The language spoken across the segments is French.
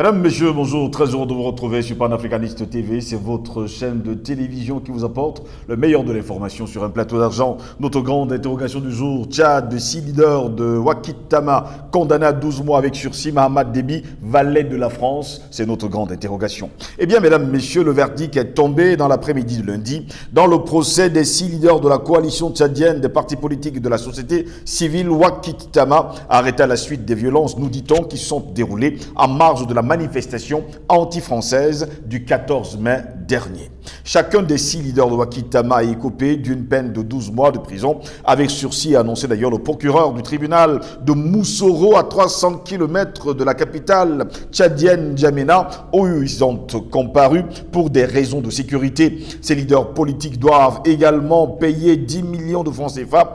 Mesdames, Messieurs, bonjour, très heureux de vous retrouver sur Panafricaniste TV. C'est votre chaîne de télévision qui vous apporte le meilleur de l'information sur un plateau d'argent. Notre grande interrogation du jour, Tchad, de 6 leaders de Wakitama, condamné à 12 mois avec sursis, Mahamat Déby, valet de la France. C'est notre grande interrogation. Eh bien, Mesdames, Messieurs, le verdict est tombé dans l'après-midi de lundi dans le procès des 6 leaders de la coalition tchadienne des partis politiques et de la société civile Wakitama, arrêtés à la suite des violences, nous dit-on, qui sont déroulées en marge de la manifestation anti-française du 14 mai dernier. Chacun des 6 leaders de Wakitama a écopé d'une peine de 12 mois de prison avec sursis, a annoncé d'ailleurs le procureur du tribunal de Moussoro à 300 km de la capitale tchadienne N'Djamena, où ils ont comparu pour des raisons de sécurité. Ces leaders politiques doivent également payer 10 millions de francs CFA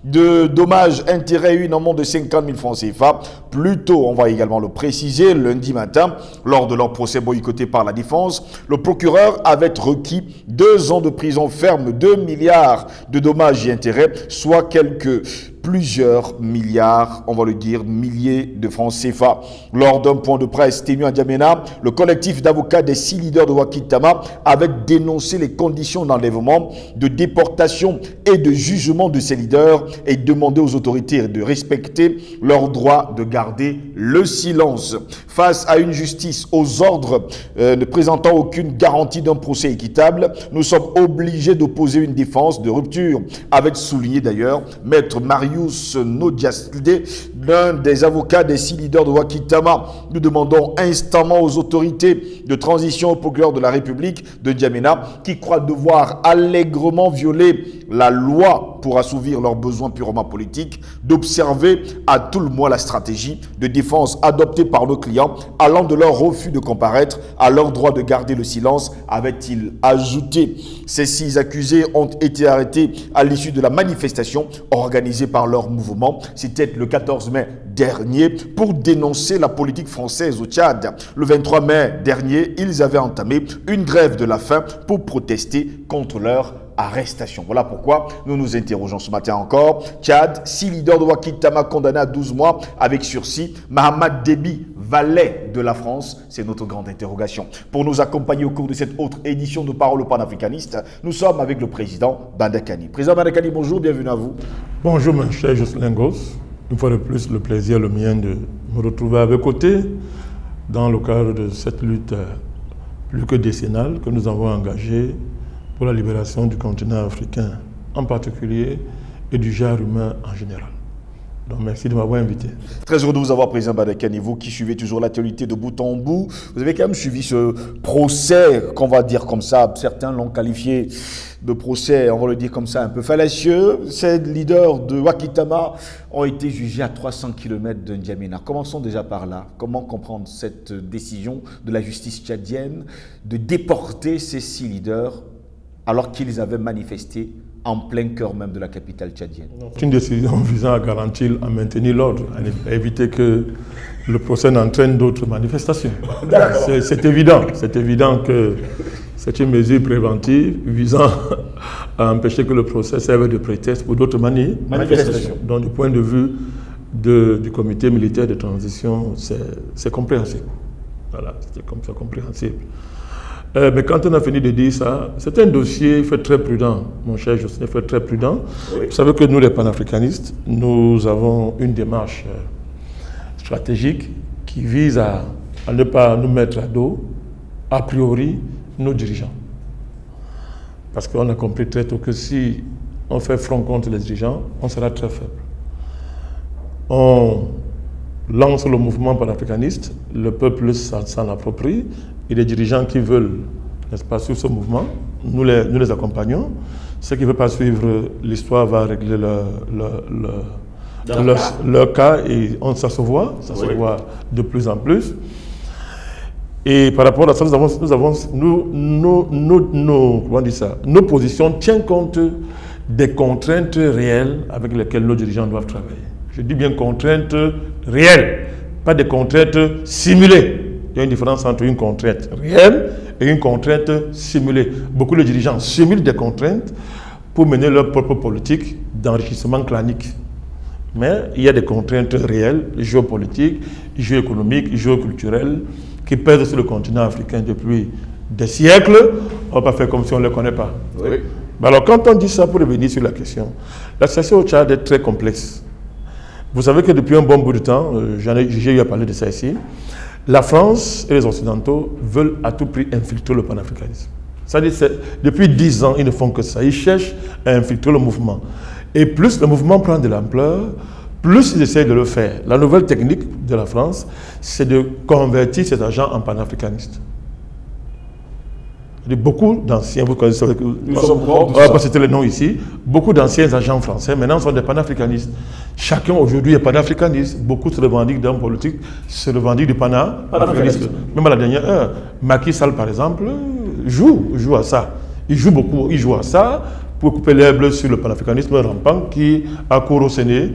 de dommages, intérêts, une amende de 50 000 francs CFA. Plus tôt, on va également le préciser, lundi matin, lors de leur procès boycotté par la défense, le procureur avait requis 2 ans de prison ferme, 2 milliards de dommages et intérêts, soit plusieurs milliards, on va le dire, milliers de francs CFA. Lors d'un point de presse tenu à N'Djamena, le collectif d'avocats des 6 leaders de Wakitama avait dénoncé les conditions d'enlèvement, de déportation et de jugement de ces leaders et demandé aux autorités de respecter leur droit de garder le silence. Face à une justice aux ordres ne présentant aucune garantie d'un procès équitable, nous sommes obligés d'opposer une défense de rupture, avait souligné d'ailleurs Maître Marius Nodiasde, l'un des avocats des 6 leaders de Wakitama. Nous demandons instamment aux autorités de transition, au procureur de la République de N'Djamena, qui croient devoir allègrement violer la loi pour assouvir leurs besoins purement politiques, d'observer à tout le moins la stratégie de défense adoptée par nos clients, allant de leur refus de comparaître à leur droit de garder le silence, avait-il ajouté. Ces 6 accusés ont été arrêtés à l'issue de la manifestation organisée par leur mouvement. C'était le 14 mai dernier pour dénoncer la politique française au Tchad. Le 23 mai dernier, ils avaient entamé une grève de la faim pour protester contre leur arrestation. Voilà pourquoi nous nous interrogeons ce matin encore. Tchad, 6 leaders de Wakitama condamnés à 12 mois avec sursis. Mahamat Déby, valet de la France, c'est notre grande interrogation. Pour nous accompagner au cours de cette autre édition de Parole panafricaniste, nous sommes avec le président Bandakani. Président Bandakani, bonjour, bienvenue à vous. Bonjour mon cher Jocelyn Goss. Une fois de plus, le plaisir le mien de me retrouver à vos côtés dans le cadre de cette lutte plus que décennale que nous avons engagée pour la libération du continent africain en particulier et du genre humain en général. Donc merci de m'avoir invité. Très heureux de vous avoir, président Bandakani, vous qui suivez toujours l'actualité de bout en bout. Vous avez quand même suivi ce procès, qu'on va dire comme ça, certains l'ont qualifié de procès, on va le dire comme ça, un peu fallacieux. Ces leaders de Wakitama ont été jugés à 300 km de N'Djamena. Commençons déjà par là. Comment comprendre cette décision de la justice tchadienne de déporter ces 6 leaders alors qu'ils avaient manifesté en plein cœur même de la capitale tchadienne? C'est une décision visant à garantir, à maintenir l'ordre, à éviter que le procès n'entraîne d'autres manifestations. C'est évident que c'est une mesure préventive visant à empêcher que le procès serve de prétexte pour d'autres manifestations. Donc du point de vue du comité militaire de transition, c'est compréhensible. Voilà, c'est compréhensible. Mais quand on a fini de dire ça, c'est un dossier, il faut être très prudent, mon cher Jocelyn, il faut être très prudent. Oui. Vous savez que nous, les panafricanistes, nous avons une démarche stratégique qui vise à ne pas nous mettre à dos, a priori, nos dirigeants. Parce qu'on a compris très tôt que si on fait front contre les dirigeants, on sera très faible. On lance le mouvement panafricaniste, le peuple s'en approprie, et les dirigeants qui veulent, n'est-ce pas, suivre ce mouvement, nous les accompagnons. Ceux qui ne veulent pas suivre, l'histoire va régler leur cas, et ça se voit de plus en plus. Et par rapport à ça, nos positions tiennent compte des contraintes réelles avec lesquelles nos dirigeants doivent travailler. Je dis bien contraintes réelles, pas des contraintes simulées. Il y a une différence entre une contrainte réelle et une contrainte simulée. Beaucoup de dirigeants simulent des contraintes pour mener leur propre politique d'enrichissement clanique. Mais il y a des contraintes réelles, géopolitiques, géoéconomiques, géoculturelles, qui pèsent sur le continent africain depuis des siècles, on ne va pas faire comme si on ne les connaît pas. Oui. Alors quand on dit ça, pour revenir sur la question, la situation au Tchad est très complexe. Vous savez que depuis un bon bout de temps, j'ai eu à parler de ça ici, la France et les Occidentaux veulent à tout prix infiltrer le panafricanisme. C'est-à-dire, depuis 10 ans, ils ne font que ça. Ils cherchent à infiltrer le mouvement. Et plus le mouvement prend de l'ampleur, plus ils essayent de le faire. La nouvelle technique de la France, c'est de convertir ces agents en panafricanistes. Beaucoup d'anciens, vous connaissez, pas citer les noms ici, beaucoup d'anciens agents français maintenant sont des panafricanistes. Chacun aujourd'hui est panafricaniste. Beaucoup se revendiquent d'hommes politiques, se revendiquent du panafricanisme. Même à la dernière heure, Macky Sall par exemple, joue à ça. Il joue beaucoup, il joue à ça pour couper l'herbe sur le panafricanisme rampant qui accourt au Sénégal.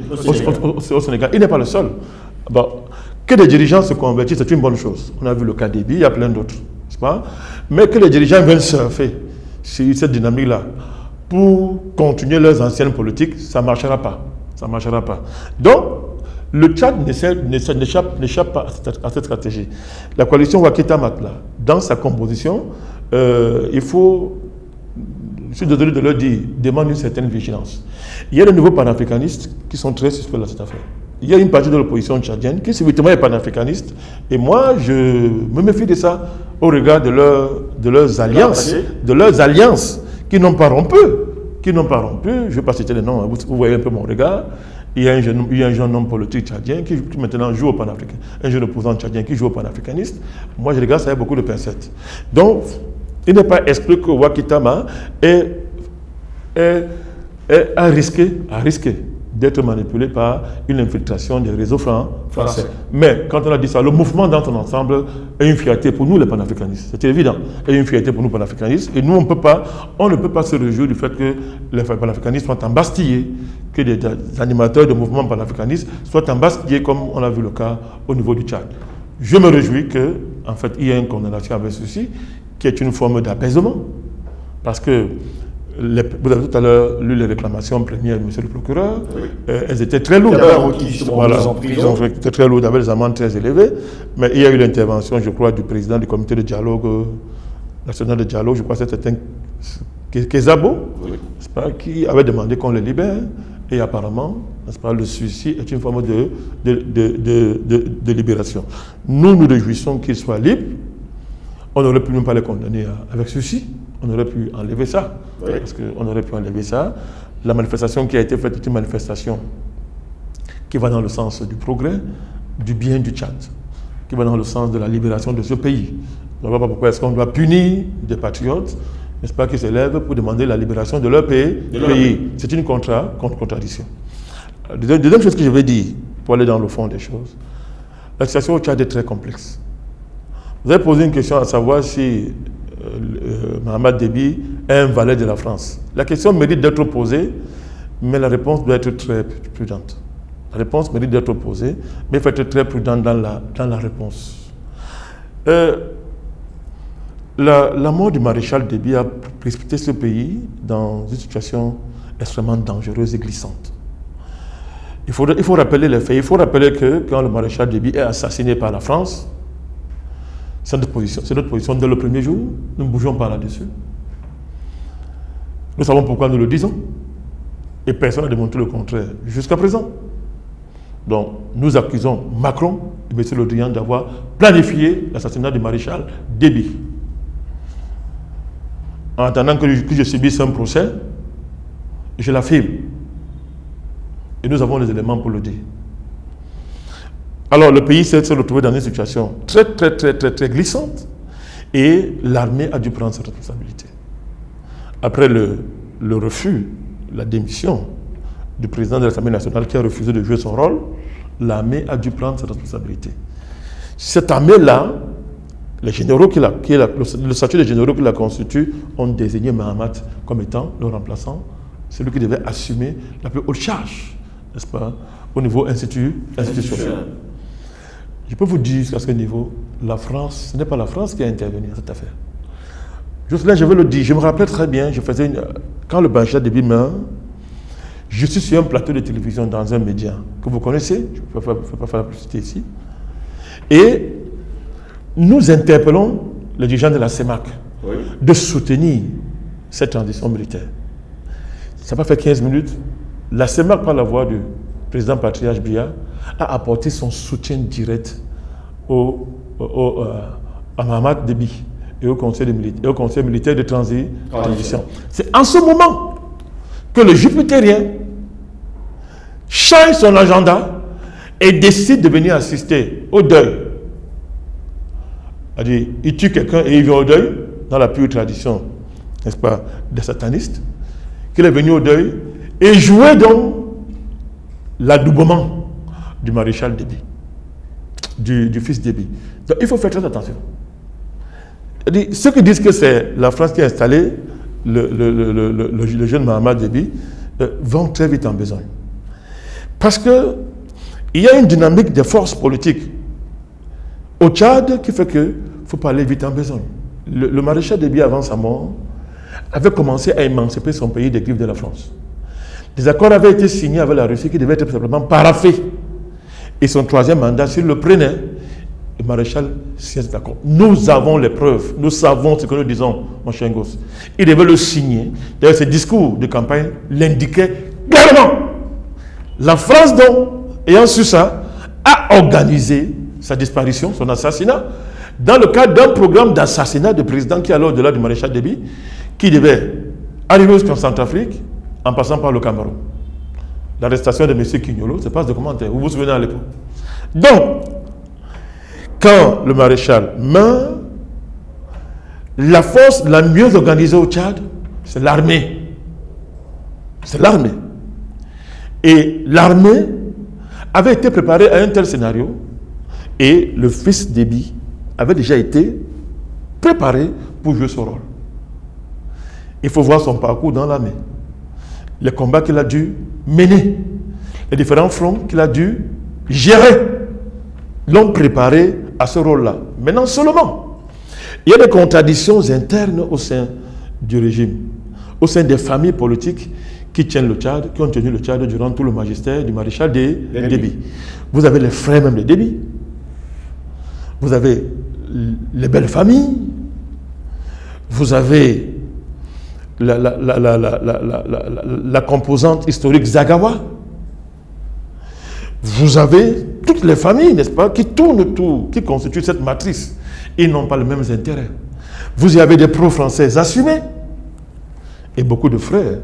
Il n'est pas le seul. Bon, que les dirigeants se convertissent, c'est une bonne chose. On a vu le cas d'Ebi, il y a plein d'autres. Mais que les dirigeants viennent surfer sur cette dynamique-là pour continuer leurs anciennes politiques, ça ne marchera pas. Ça ne marchera pas. Donc, le Tchad n'échappe pas à cette stratégie. La coalition Wakita Matla, dans sa composition, il faut, je suis désolé de le dire, demande une certaine vigilance. Il y a de nouveaux panafricanistes qui sont très suspects dans cette affaire. Il y a une partie de l'opposition tchadienne qui subitement est panafricaniste. Et moi, je me méfie de ça au regard de leurs alliances qui n'ont pas rompu. Je ne vais pas citer les noms, vous voyez un peu mon regard. Il y a un jeune homme politique tchadien qui maintenant joue au panafricain. Un jeune opposant tchadien qui joue au panafricaniste. Moi, je regarde ça avec beaucoup de pincettes. Donc, il n'est pas exclu que Wakitama a risqué d'être manipulé par une infiltration des réseaux français. Mais quand on a dit ça, le mouvement dans son ensemble est une fierté pour nous les panafricanistes. C'est évident. Est une fierté pour nous panafricanistes. Et nous, on ne peut pas se réjouir du fait que les panafricanistes soient embastillés, que des animateurs de mouvements panafricanistes soient embastillés comme on a vu le cas au niveau du Tchad. Je me réjouis qu'en fait, il y ait une condamnation avec ceci, qui est une forme d'apaisement. Parce que vous avez tout à l'heure lu les réclamations premières de M. le procureur. Oui. Elles étaient très lourdes. Ils étaient très lourdes, avec des amendes très élevées. Mais il y a eu l'intervention, je crois, du président du comité de dialogue national de dialogue, je crois que c'était Kezabo, qui avait demandé qu'on les libère. Et apparemment, le suicide est une forme de libération. Nous nous réjouissons qu'ils soient libres. On n'aurait pu même pas les condamner avec ceci. On aurait pu enlever ça. Oui. Parce qu'on aurait pu enlever ça. La manifestation qui a été faite est une manifestation qui va dans le sens du progrès, du bien du Tchad, qui va dans le sens de la libération de ce pays. Je ne vois pas pourquoi est-ce qu'on doit punir des patriotes, n'est-ce pas, qui s'élèvent pour demander la libération de leur pays. C'est une contradiction. Deuxième chose que je vais dire, pour aller dans le fond des choses, la situation au Tchad est très complexe. Vous avez posé une question à savoir si Mohamed Déby est un valet de la France. La question mérite d'être posée, mais la réponse doit être très prudente. La réponse mérite d'être posée, mais il faut être très prudent dans la réponse. La mort du maréchal Déby a précipité ce pays dans une situation extrêmement dangereuse et glissante. Il faut rappeler les faits. Il faut rappeler que quand le maréchal Déby est assassiné par la France, c'est notre position dès le premier jour. Nous ne bougeons pas là-dessus. Nous savons pourquoi nous le disons. Et personne n'a démontré le contraire jusqu'à présent. Donc, nous accusons Macron et M. Le Drian d'avoir planifié l'assassinat du maréchal Déby. En attendant que je subisse un procès, je l'affirme. Et nous avons les éléments pour le dire. Alors, le pays s'est retrouvé dans une situation très glissante et l'armée a dû prendre sa responsabilité. Après le refus, la démission du président de l'Assemblée nationale qui a refusé de jouer son rôle, l'armée a dû prendre sa responsabilité. Cette armée-là, les généraux le statut des généraux qui la constituent ont désigné Mahamat comme étant le remplaçant, celui qui devait assumer la plus haute charge, n'est-ce pas, au niveau institutionnel. Je peux vous dire qu'à ce niveau, la France, ce n'est pas la France qui a intervenu dans cette affaire. Juste là, je veux le dire, je me rappelle très bien, quand le maréchal Déby meurt, je suis sur un plateau de télévision dans un média que vous connaissez, je ne peux pas faire la publicité ici, et nous interpellons les dirigeants de la CEMAC de soutenir cette transition militaire. Ça n'a pas fait 15 minutes. La CEMAC, par la voix du président Patriarche Biya, a apporté son soutien direct à Mahamat Déby et au conseil militaire de transition. C'est en ce moment que le Jupitérien change son agenda et décide de venir assister au deuil. C'est-à-dire, il tue quelqu'un et il vient au deuil, dans la pure tradition, n'est-ce pas, des satanistes, qu'il est venu au deuil et jouer donc l'adoubement du maréchal Déby, du fils Déby. Donc il faut faire très attention. Ceux qui disent que c'est la France qui a installé le jeune Mahamat Déby vont très vite en besogne. Parce qu'il y a une dynamique des forces politiques au Tchad qui fait qu'il ne faut pas aller vite en besogne. Le maréchal Déby, avant sa mort, avait commencé à émanciper son pays des griffes de la France. Des accords avaient été signés avec la Russie qui devaient être simplement paraphés. Et son troisième mandat, s'il le prenait, le maréchal signe cet accord. Nous avons les preuves, nous savons ce que nous disons, mon cher gosse. Il devait le signer. D'ailleurs, ses discours de campagne l'indiquaient clairement. La France, donc, ayant su ça, a organisé sa disparition, son assassinat, dans le cadre d'un programme d'assassinat de président qui allait au-delà du maréchal Déby, qui devait arriver jusqu'en Centrafrique en passant par le Cameroun. L'arrestation de M. Quignolo, c'est pas de commentaire. Vous vous souvenez à l'époque. Donc, quand le maréchal meurt, la force la mieux organisée au Tchad, c'est l'armée. C'est l'armée. Et l'armée avait été préparée à un tel scénario et le fils Déby avait déjà été préparé pour jouer ce rôle. Il faut voir son parcours dans l'armée. Les combats qu'il a dû mener, les différents fronts qu'il a dû gérer, l'ont préparé à ce rôle-là. Maintenant seulement, il y a des contradictions internes au sein du régime, au sein des familles politiques qui tiennent le Tchad, qui ont tenu le Tchad durant tout le magistère du maréchal Déby. Vous avez les frères même de Déby, vous avez les belles familles, vous avez la composante historique Zagawa, vous avez toutes les familles, n'est-ce pas, qui tournent autour, qui constituent cette matrice. Ils n'ont pas les mêmes intérêts. Vous y avez des pro-français assumés, et beaucoup de frères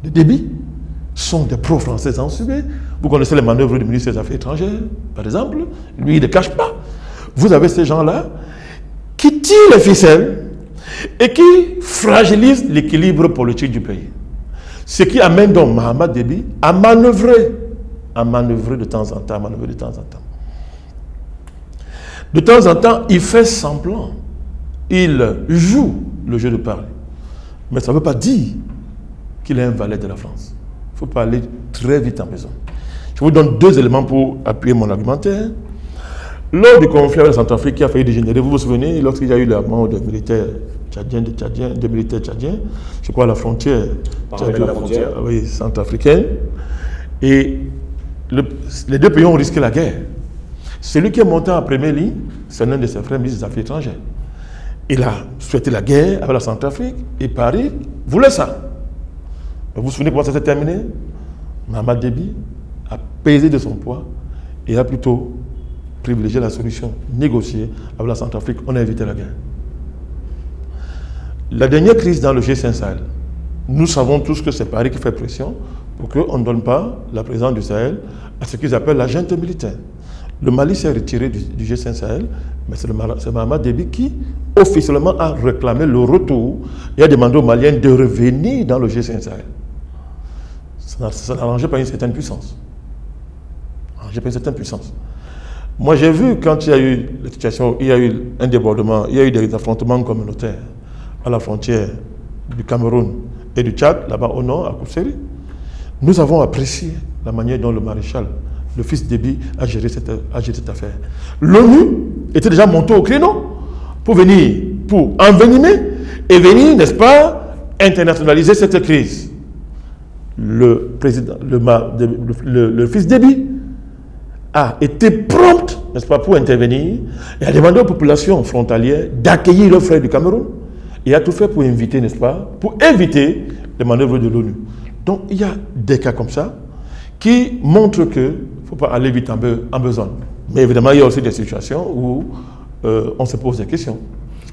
de Déby sont des pro-français assumés. Vous connaissez les manœuvres du ministre des Affaires étrangères, par exemple. Lui, il ne cache pas. Vous avez ces gens-là qui tirent les ficelles et qui fragilisent l'équilibre politique du pays. Ce qui amène donc Mahamat Déby à manœuvrer de temps en temps, De temps en temps, il fait semblant, il joue le jeu de parler. Mais ça ne veut pas dire qu'il est un valet de la France. Il faut pas aller très vite en besoin. Je vous donne deux éléments pour appuyer mon argumentaire. Lors du conflit avec la Centrafrique qui a failli dégénérer, vous vous souvenez, lorsqu'il y a eu la mort de militaires tchadiens, je crois à la frontière, oui, centrafricaine, et les deux pays ont risqué la guerre. Celui qui est monté en première ligne, c'est l'un de ses frères ministres des Affaires étrangères. Il a souhaité la guerre avec la Centrafrique et Paris voulait ça. Vous vous souvenez comment ça s'est terminé? Mahamat Déby a pesé de son poids et a plutôt privilégié la solution négociée avec la Centrafrique. On a évité la guerre. La dernière crise dans le G5 Sahel, nous savons tous que c'est Paris qui fait pression pour qu'on ne donne pas la présence du Sahel à ce qu'ils appellent la junte militaire. Le Mali s'est retiré du G5 Sahel, mais c'est Mahamat Déby qui officiellement a réclamé le retour et a demandé aux Maliens de revenir dans le G5 Sahel. Ça n'arrangeait pas une certaine puissance. Moi, j'ai vu quand il y a eu la situation, il y a eu un débordement, il y a eu des affrontements communautaires à la frontière du Cameroun et du Tchad, là-bas au nord, à Kousséri. Nous avons apprécié la manière dont le maréchal, le fils Déby, a géré cette affaire. L'ONU était déjà montée au créneau pour envenimer et venir, n'est-ce pas, internationaliser cette crise. Le fils Déby a été prompte, n'est-ce pas, pour intervenir et a demandé aux populations frontalières d'accueillir leurs frères du Cameroun et a tout fait pour inviter, n'est-ce pas, pour éviter les manœuvres de l'ONU. Donc il y a des cas comme ça qui montrent qu'il ne faut pas aller vite en besogne. Mais évidemment, il y a aussi des situations où on se pose des questions.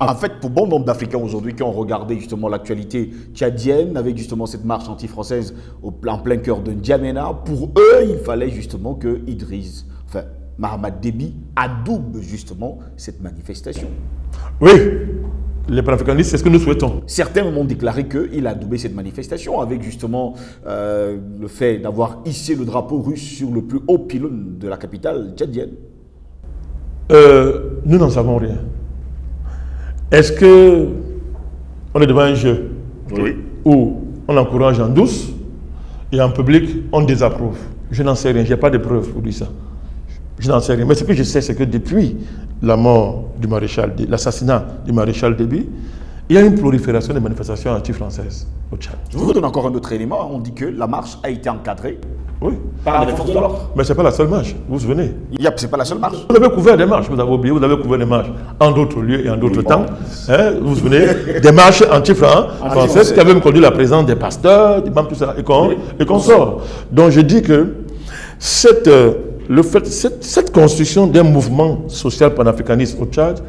En fait, pour bon nombre d'Africains aujourd'hui qui ont regardé justement l'actualité tchadienne avec justement cette marche anti-française en plein cœur de N'Djamena, pour eux, il fallait justement que Mahamat Déby adoube justement cette manifestation. Oui, les panafricanistes, c'est ce que nous souhaitons. Certains m'ont déclaré qu'il a adoubé cette manifestation avec justement le fait d'avoir hissé le drapeau russe sur le plus haut pylône de la capitale tchadienne. Nous n'en savons rien. Est-ce qu'on est devant un jeu où on encourage en douce et en public, on désapprouve? Je n'en sais rien, je n'ai pas de preuves pour dire ça. Je n'en sais rien. Mais ce que je sais, c'est que depuis la mort du maréchal, l'assassinat du maréchal Déby, il y a une prolifération des manifestations anti-françaises au Tchad. Je vous donne encore un autre élément. On dit que la marche a été encadrée par les forces de l'ordre. Mais ce n'est pas la seule marche, vous vous souvenez? Ce n'est pas la seule marche. Vous avez couvert des marches, vous avez oublié, vous avez couvert des marches en d'autres lieux et en d'autres temps. Hein, vous vous souvenez des marches anti-françaises qui avaient même conduit la présence des pasteurs, des membres, tout ça, et qu'on sort. Donc je dis que cette construction d'un mouvement social panafricaniste au Tchad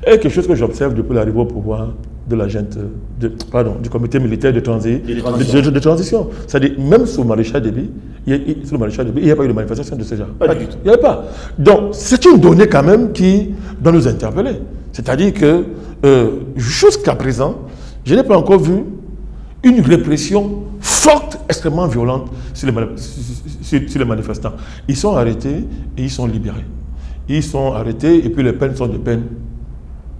est quelque chose que j'observe depuis l'arrivée au pouvoir de la du comité militaire de transition. C'est-à-dire, même sous Maréchal Déby, il n'y a pas eu de manifestation de ce genre. Pas du tout. Il n'y avait pas. Donc, c'est une donnée quand même qui doit nous interpeller. C'est-à-dire que, jusqu'à présent, je n'ai pas encore vu une répression forte, extrêmement violente sur les manifestants. Ils sont arrêtés et ils sont libérés. Ils sont arrêtés et puis les peines sont des peines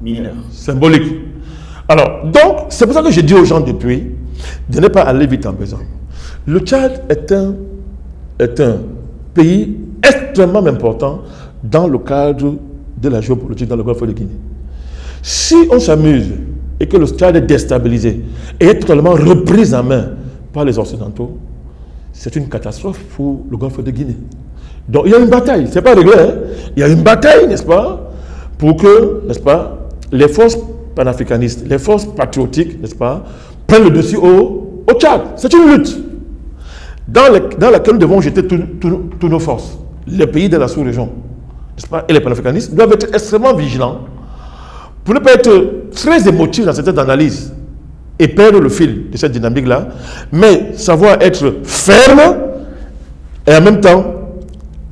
mineures, symboliques. Alors, donc, c'est pour ça que je dis aux gens depuis de ne pas aller vite en besogne. Le Tchad est un pays extrêmement important dans le cadre de la géopolitique dans le Golfe de Guinée. Si on s'amuse et que le Tchad est déstabilisé et est totalement repris en main par les Occidentaux, c'est une catastrophe pour le Golfe de Guinée. Donc il y a une bataille, ce n'est pas réglé, hein? Il y a une bataille, n'est-ce pas, pour que, n'est-ce pas, les forces panafricanistes, les forces patriotiques, n'est-ce pas, prennent le dessus au Tchad. C'est une lutte dans laquelle nous devons jeter toutes nos forces. Les pays de la sous-région, n'est-ce pas, et les panafricanistes doivent être extrêmement vigilants pour ne pas être très émotifs dans cette analyse et perdre le fil de cette dynamique-là, mais savoir être ferme et en même temps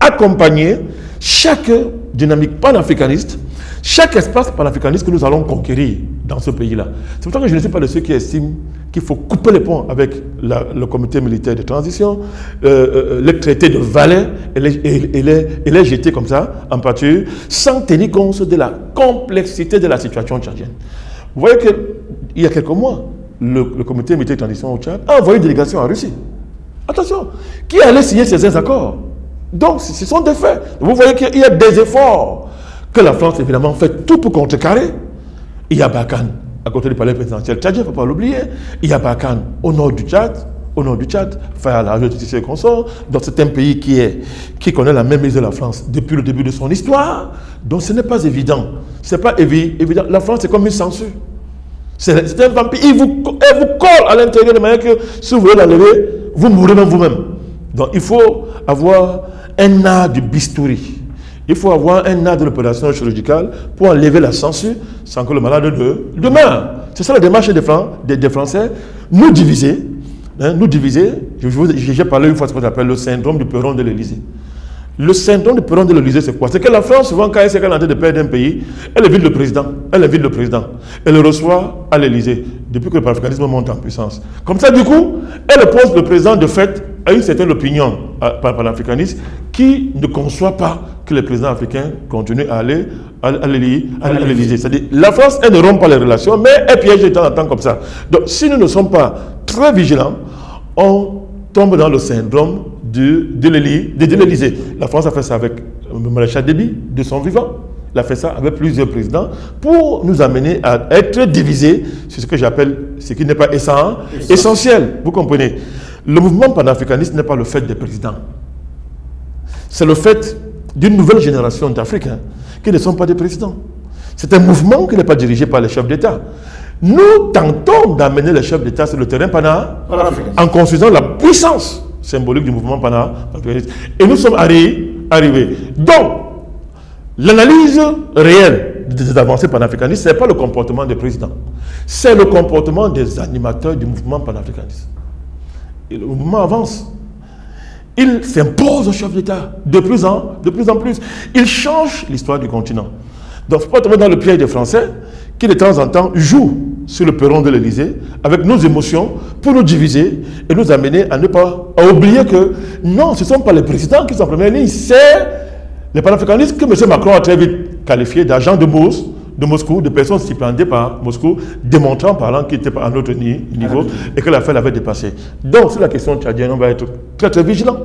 accompagner chaque dynamique panafricaniste, chaque espace panafricaniste que nous allons conquérir dans ce pays-là. C'est pour ça que je ne suis pas de ceux qui estiment qu'il faut couper les ponts avec le comité militaire de transition, les traités de Valais et les jeter comme ça en pâture, sans tenir compte de la complexité de la situation tchadienne. Vous voyez qu'il y a quelques mois, le comité militaire de transition au Tchad a envoyé une délégation en Russie. Attention, qui allait signer ces accords. Donc, ce sont des faits. Vous voyez qu'il y a des efforts que la France, évidemment, fait tout pour contrecarrer. Il y a Barkhane, à côté du palais présidentiel tchadien, il ne faut pas l'oublier. Il y a Barkhane au nord du Tchad, Faya la justice consort. Donc, c'est un pays qui connaît la même mise de la France depuis le début de son histoire. Donc, ce n'est pas évident. Ce n'est pas évident. La France, c'est comme une censure. C'est un vampire. Il vous colle à l'intérieur de manière que si vous voulez l'enlever, vous mourrez même vous-même. Donc, il faut avoir un art du bistouri. Il faut avoir un art de l'opération chirurgicale pour enlever la censure sans que le malade ne meure. C'est ça la démarche des Français. Nous diviser. J'ai parlé une fois de ce qu'on appelle le syndrome du perron de l'Élysée. Le syndrome du perron de l'Élysée, c'est quoi? C'est que la France, souvent, quand elle sait qu'elle est en train de perdre un pays, elle évite le président. Elle le reçoit à l'Élysée, depuis que le panafricanisme monte en puissance. Comme ça, du coup, elle pose le président de fait à une certaine opinion panafricaniste qui ne conçoit pas que les présidents africains continuent à aller à l'Élysée. C'est-à-dire, la France, elle ne rompt pas les relations, mais elle piège de temps en temps comme ça. Donc, si nous ne sommes pas très vigilants, on tombe dans le syndrome de l'Élysée. La France a fait ça avec le maréchal Déby, de son vivant. Elle a fait ça avec plusieurs présidents pour nous amener à être divisés sur ce que j'appelle, ce qui n'est pas essentiel. Vous comprenez? Le mouvement panafricaniste n'est pas le fait des présidents. C'est le fait d'une nouvelle génération d'Africains qui ne sont pas des présidents. C'est un mouvement qui n'est pas dirigé par les chefs d'État. Nous tentons d'amener les chefs d'État sur le terrain en construisant la puissance symbolique du mouvement panafricaniste. Et nous sommes arrivés. Donc, l'analyse réelle des avancées panafricanistes, ce n'est pas le comportement des présidents. C'est le comportement des animateurs du mouvement panafricaniste. Et le mouvement avance. Il s'impose aux chefs d'État de plus en plus. Il change l'histoire du continent. Donc, il ne faut pas tomber dans le piège des Français qui, de temps en temps, jouent sur le perron de l'Élysée avec nos émotions pour nous diviser et nous amener à oublier que non, ce ne sont pas les présidents qui sont en première ligne, c'est les panafricanistes que M. Macron a très vite qualifiés d'agents de Moscou, de personnes stipendiées par Moscou, démontrant par qu'il n'était pas à notre niveau et que l'affaire l'avait dépassé. Donc, sur la question tchadienne, on va être très très vigilant.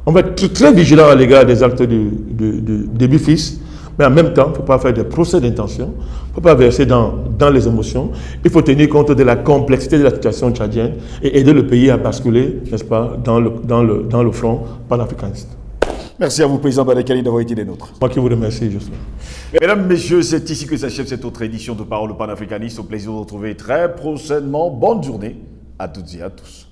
On va être très vigilant à l'égard des actes des BIFIS, mais en même temps, il ne faut pas faire des procès d'intention, il ne faut pas verser dans les émotions. Il faut tenir compte de la complexité de la situation tchadienne et aider le pays à basculer, n'est-ce pas, dans le front panafricaniste. Merci à vous, Président Badakali, d'avoir été des nôtres. Moi qui vous remercie, justement. Mesdames, Messieurs, c'est ici que s'achève cette autre édition de Parole panafricaniste. Au plaisir de vous retrouver très prochainement. Bonne journée à toutes et à tous.